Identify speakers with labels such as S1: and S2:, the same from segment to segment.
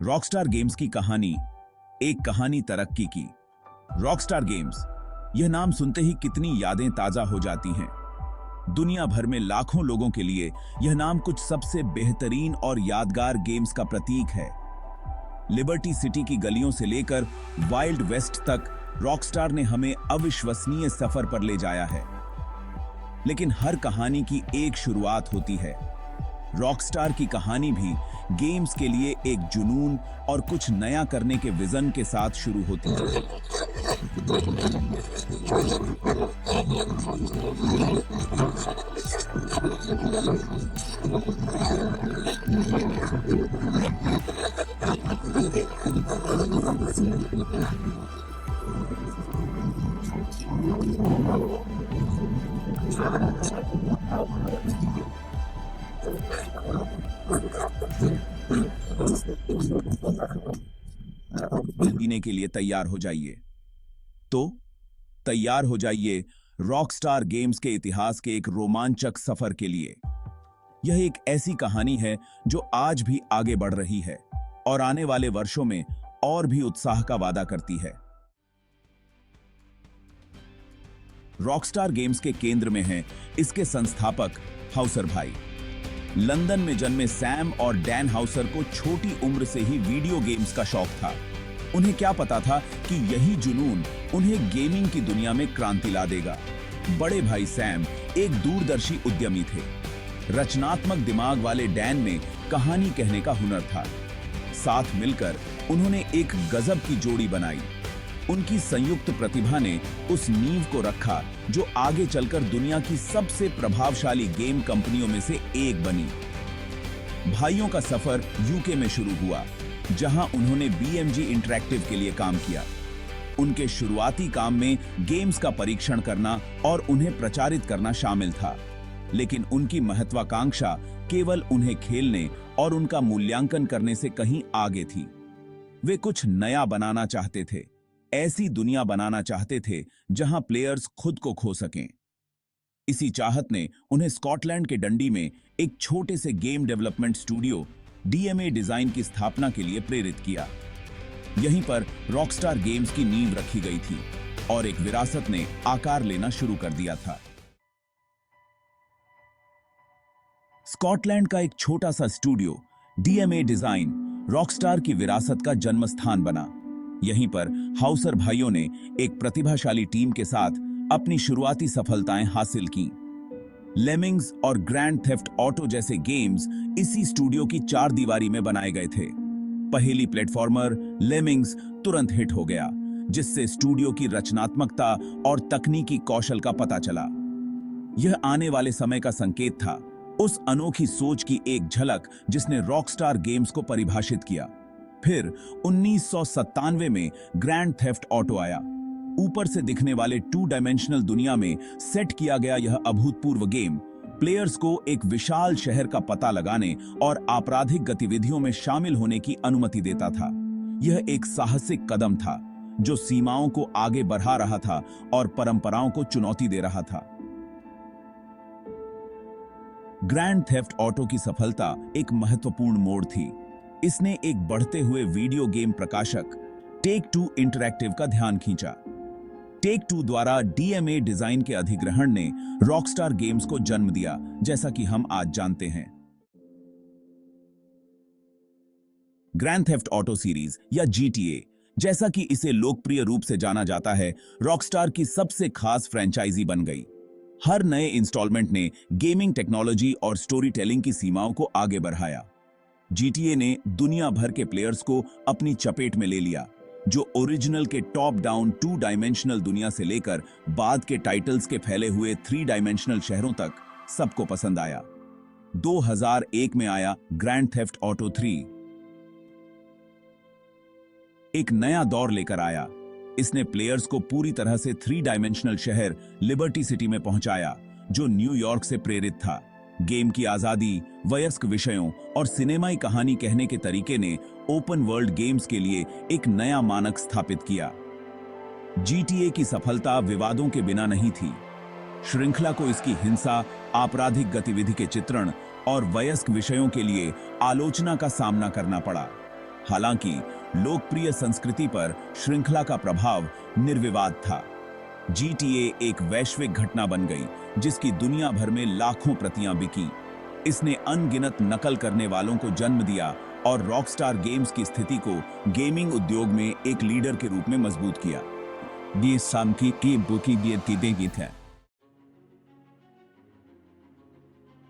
S1: Rockstar games की कहानी, एक कहानी तरक्की की। रॉकस्टार गेम्स, यह नाम सुनते ही कितनी यादें ताजा हो जाती हैं। दुनिया भर में लाखों लोगों के लिए यह नाम कुछ सबसे बेहतरीन और यादगार गेम्स का प्रतीक है। लिबर्टी सिटी की गलियों से लेकर वाइल्ड वेस्ट तक रॉकस्टार ने हमें अविश्वसनीय सफर पर ले जाया है। लेकिन हर कहानी की एक शुरुआत होती है। रॉकस्टार की कहानी भी गेम्स के लिए एक जुनून और कुछ नया करने के विजन के साथ शुरू होती है। जीने के लिए तैयार हो जाइए। तो तैयार हो जाइए रॉकस्टार गेम्स के इतिहास के एक रोमांचक सफर के लिए। यह एक ऐसी कहानी है जो आज भी आगे बढ़ रही है और आने वाले वर्षों में और भी उत्साह का वादा करती है। रॉकस्टार गेम्स के केंद्र में हैं इसके संस्थापक हाउसर भाई। लंदन में जन्मे सैम और डैन हाउसर को छोटी उम्र से ही वीडियो गेम्स का शौक था। उन्हें क्या पता था कि यही जुनून उन्हें गेमिंग की दुनिया में क्रांति ला देगा। बड़े भाई सैम एक दूरदर्शी उद्यमी थे। रचनात्मक दिमाग वाले डैन में कहानी कहने का हुनर था। साथ मिलकर उन्होंने एक गजब की जोड़ी बनाई। उनकी संयुक्त प्रतिभा ने उस नींव को रखा जो आगे चलकर दुनिया की सबसे प्रभावशाली गेम कंपनियों में से एक बनी। भाइयों का सफर यूके में शुरू हुआ, जहां उन्होंने BMG इंटरैक्टिव के लिए काम किया। उनके शुरुआती काम में गेम्स का परीक्षण करना और उन्हें प्रचारित करना शामिल था, लेकिन उनकी महत्वाकांक्षा केवल उन्हें खेलने और उनका मूल्यांकन करने से कहीं आगे थी। वे कुछ नया बनाना चाहते थे, ऐसी दुनिया बनाना चाहते थे जहां प्लेयर्स खुद को खो सकें। इसी चाहत ने उन्हें स्कॉटलैंड के डंडी में एक छोटे से game development studio DMA design की स्थापना के लिए प्रेरित किया। यहीं पर रॉकस्टार गेम्स की नींव रखी गई थी और एक विरासत ने आकार लेना शुरू कर दिया था। स्कॉटलैंड का एक छोटा सा स्टूडियो DMA डिजाइन रॉकस्टार की विरासत का जन्म स्थान बना। यहीं पर हाउसर भाइयों ने एक प्रतिभाशाली टीम के साथ अपनी शुरुआती सफलताएं हासिल की। लेमिंग्स और ग्रैंड थेफ्ट ऑटो जैसे गेम्स इसी स्टूडियो की चार दीवारी में बनाए गए थे। पहली प्लेटफॉर्मर लेमिंग्स तुरंत हिट हो गया, जिससे स्टूडियो की रचनात्मकता और तकनीकी कौशल का पता चला। यह आने वाले समय का संकेत था, उस अनोखी सोच की एक झलक जिसने रॉकस्टार गेम्स को परिभाषित किया। फिर 1997 में ग्रैंड थेफ्ट ऑटो आया। ऊपर से दिखने वाले 2 डायमेंशनल दुनिया में सेट किया गया यह अभूतपूर्व गेम प्लेयर्स को एक विशाल शहर का पता लगाने और आपराधिक गतिविधियों में शामिल होने की अनुमति देता था। यह एक साहसिक कदम था जो सीमाओं को आगे बढ़ा रहा था और परंपराओं को चुनौती दे रहा था। ग्रैंड थेफ्ट ऑटो की सफलता एक महत्वपूर्ण मोड़ थी। इसने एक बढ़ते हुए वीडियो गेम प्रकाशक टेक-2 इंटरैक्टिव का ध्यान खींचा। टेक-2 द्वारा DMA डिजाइन के अधिग्रहण ने रॉकस्टार गेम्स को जन्म दिया, जैसा कि हम आज जानते हैं। ग्रैंड थेफ्ट ऑटो सीरीज या GTA, जैसा कि इसे लोकप्रिय रूप से जाना जाता है, रॉकस्टार की सबसे खास फ्रेंचाइजी बन गई। हर नए इंस्टॉलमेंट ने गेमिंग टेक्नोलॉजी और स्टोरी टेलिंग की सीमाओं को आगे बढ़ाया। GTA ने दुनिया भर के प्लेयर्स को अपनी चपेट में ले लिया, जो ओरिजिनल के टॉप डाउन 2 डायमेंशनल दुनिया से लेकर बाद के टाइटल्स के फैले हुए 3 डायमेंशनल शहरों तक सबको पसंद आया। 2001 में आया ग्रैंड थेफ्ट ऑटो 3। एक नया दौर लेकर आया। इसने प्लेयर्स को पूरी तरह से 3 डायमेंशनल शहर लिबर्टी सिटी में पहुंचाया, जो न्यूयॉर्क से प्रेरित था। गेम की आजादी, वयस्क विषयों और सिनेमाई कहानी कहने के तरीके ने ओपन वर्ल्ड गेम्स के लिए एक नया मानक स्थापित किया। GTA की सफलता विवादों के बिना नहीं थी। श्रृंखला को इसकी हिंसा, आपराधिक गतिविधि के चित्रण और वयस्क विषयों के लिए आलोचना का सामना करना पड़ा। हालांकि लोकप्रिय संस्कृति पर श्रृंखला का प्रभाव निर्विवाद था। GTA एक वैश्विक घटना बन गई जिसकी दुनिया भर में लाखों प्रतियां बिकी। इसने अनगिनत नकल करने वालों को जन्म दिया और रॉकस्टार गेम्स की स्थिति को गेमिंग उद्योग में एक लीडर के रूप में मजबूत किया। ये सामकी की बुकी गीत है।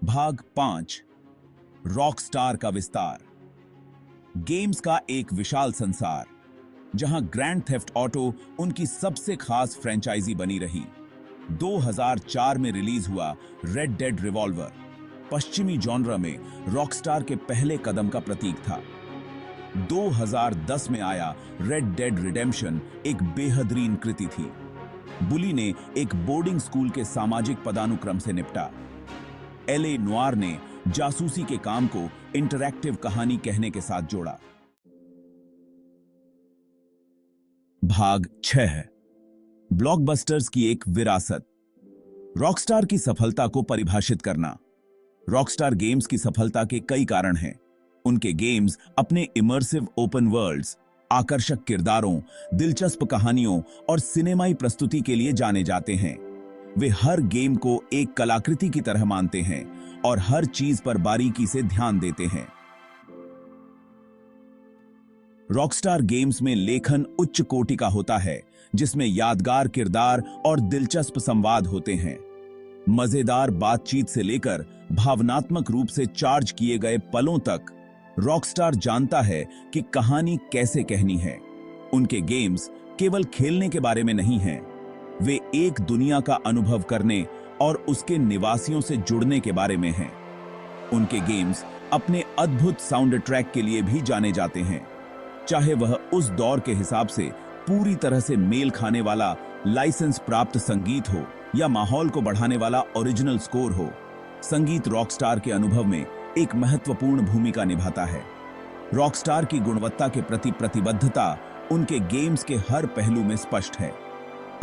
S1: भाग 5 रॉकस्टार का विस्तार। गेम्स का एक विशाल संसार जहां ग्रैंड थेफ्ट ऑटो उनकी सबसे खास फ्रेंचाइजी बनी रही। 2004 में रिलीज हुआ रेड डेड रिवॉल्वर पश्चिमी जॉनरा में रॉकस्टार के पहले कदम का प्रतीक था। 2010 में आया रेड डेड रिडेम्पशन एक बेहतरीन कृति थी। बुली ने एक बोर्डिंग स्कूल के सामाजिक पदानुक्रम से निपटा। LA नोयर ने जासूसी के काम को इंटरैक्टिव कहानी कहने के साथ जोड़ा। भाग 6 ब्लॉकबस्टर्स की एक विरासत। रॉकस्टार की सफलता को परिभाषित करना। रॉकस्टार गेम्स की सफलता के कई कारण हैं। उनके गेम्स अपने इमर्सिव ओपन वर्ल्ड्स, आकर्षक किरदारों, दिलचस्प कहानियों और सिनेमाई प्रस्तुति के लिए जाने जाते हैं। वे हर गेम को एक कलाकृति की तरह मानते हैं और हर चीज पर बारीकी से ध्यान देते हैं। रॉकस्टार गेम्स में लेखन उच्च कोटि का होता है, जिसमें यादगार किरदार और दिलचस्प संवाद होते हैं। मजेदार बातचीत से लेकर भावनात्मक रूप से चार्ज किए गए पलों तक, रॉकस्टार जानता है कि कहानी कैसे कहनी है। उनके गेम्स केवल खेलने के बारे में नहीं हैं, वे एक दुनिया का अनुभव करने और उसके निवासियों से जुड़ने के बारे में हैं। उनके गेम्स अपने अद्भुत साउंड ट्रैक के लिए भी जाने जाते हैं, चाहे वह उस दौर के हिसाब से पूरी तरह से मेल खाने वाला लाइसेंस प्राप्त संगीत हो या माहौल को बढ़ाने वाला ओरिजिनल स्कोर हो। संगीत रॉकस्टार के अनुभव में एक महत्वपूर्ण भूमिका निभाता है। रॉकस्टार की गुणवत्ता के प्रति प्रतिबद्धता उनके गेम्स के हर पहलू में स्पष्ट है।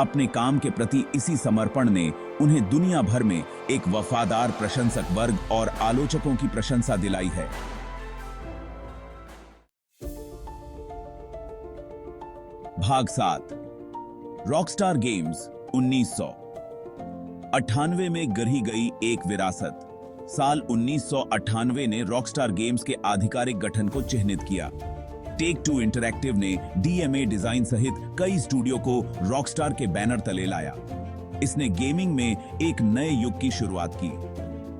S1: अपने काम के प्रति इसी समर्पण ने उन्हें दुनिया भर में एक वफादार प्रशंसक वर्ग और आलोचकों की प्रशंसा दिलाई है। भाग 7 रॉकस्टार गेम्स 1998 में गढ़ी गई एक विरासत। साल 1998 ने रॉकस्टार गेम्स के आधिकारिक गठन को चिह्नित किया। टेक टू इंटरैक्टिव ने DMA डिजाइन सहित कई स्टूडियो को रॉकस्टार के बैनर तले लाया। इसने गेमिंग में एक नए युग की शुरुआत की।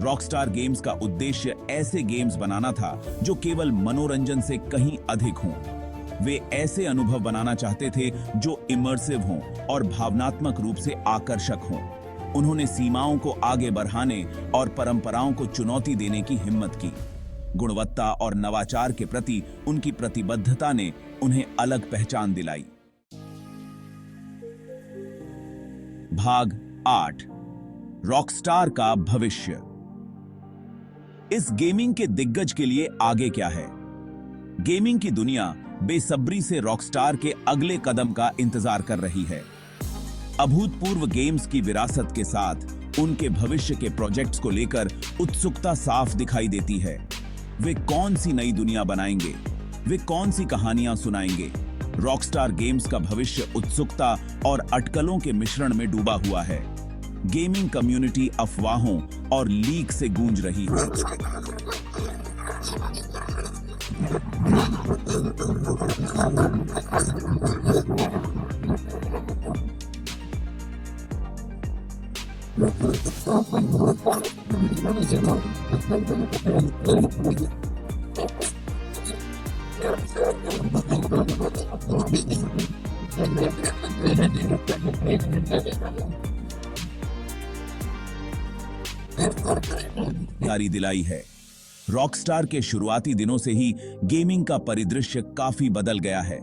S1: रॉकस्टार गेम्स का उद्देश्य ऐसे गेम्स बनाना था जो केवल मनोरंजन से कहीं अधिक हों। वे ऐसे अनुभव बनाना चाहते थे जो इमर्सिव हों और भावनात्मक रूप से आकर्षक हों। उन्होंने सीमाओं को आगे बढ़ाने और परंपराओं को चुनौती देने की हिम्मत की। गुणवत्ता और नवाचार के प्रति उनकी प्रतिबद्धता ने उन्हें अलग पहचान दिलाई। भाग 8 रॉकस्टार का भविष्य। इस गेमिंग के दिग्गज के लिए आगे क्या है? गेमिंग की दुनिया बेसब्री से रॉकस्टार के अगले कदम का इंतजार कर रही है। अभूतपूर्व गेम्स की विरासत के साथ उनके भविष्य के प्रोजेक्ट्स को लेकर उत्सुकता साफ दिखाई देती है। वे कौन सी नई दुनिया बनाएंगे? वे कौन सी कहानियां सुनाएंगे? रॉकस्टार गेम्स का भविष्य उत्सुकता और अटकलों के मिश्रण में डूबा हुआ है। गेमिंग कम्युनिटी अफवाहों और लीक से गूंज रही है। जारी दिलाई है। रॉकस्टार के शुरुआती दिनों से ही गेमिंग का परिदृश्य काफी बदल गया है।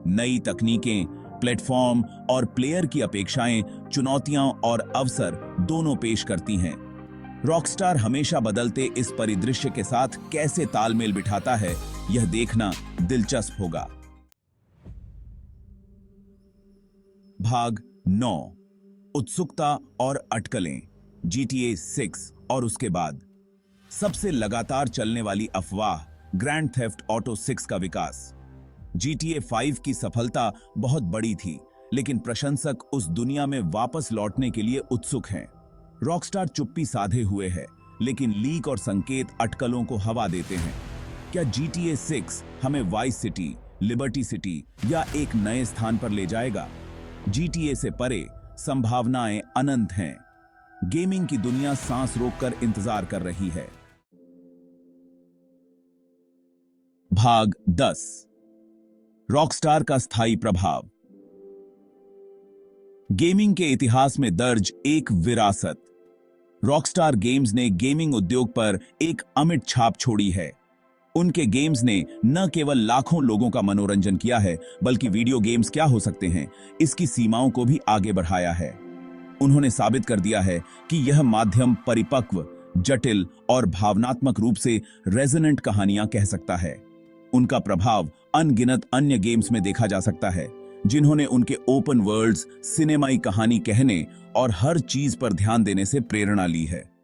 S1: नई तकनीकें, प्लेटफॉर्म और प्लेयर की अपेक्षाएं चुनौतियां और अवसर दोनों पेश करती हैं। रॉकस्टार हमेशा बदलते इस परिदृश्य के साथ कैसे तालमेल बिठाता है, यह देखना दिलचस्प होगा। भाग 9 उत्सुकता और अटकलें। GTA 6 और उसके बाद सबसे लगातार चलने वाली अफवाह ग्रैंड थेफ्ट ऑटो 6 का विकास। GTA 5 की सफलता बहुत बड़ी थी, लेकिन प्रशंसक उस दुनिया में वापस लौटने के लिए उत्सुक हैं। रॉकस्टार चुप्पी साधे हुए है, लेकिन लीक और संकेत अटकलों को हवा देते हैं। क्या GTA 6 हमें वाइस सिटी, लिबर्टी सिटी या एक नए स्थान पर ले जाएगा? GTA से परे संभावनाएं अनंत हैं। गेमिंग की दुनिया सांस रोककर इंतजार कर रही है। भाग 10। रॉकस्टार का स्थायी प्रभाव। गेमिंग के इतिहास में दर्ज एक विरासत। रॉकस्टार गेम्स ने गेमिंग उद्योग पर एक अमिट छाप छोड़ी है। उनके गेम्स ने न केवल लाखों लोगों का मनोरंजन किया है, बल्कि वीडियो गेम्स क्या हो सकते हैं इसकी सीमाओं को भी आगे बढ़ाया है। उन्होंने साबित कर दिया है कि यह माध्यम परिपक्व, जटिल और भावनात्मक रूप से रेजोनेंट कहानियां कह सकता है। उनका प्रभाव अनगिनत अन्य गेम्स में देखा जा सकता है, जिन्होंने उनके ओपन वर्ल्ड्स, सिनेमाई कहानी कहने और हर चीज पर ध्यान देने से प्रेरणा ली है।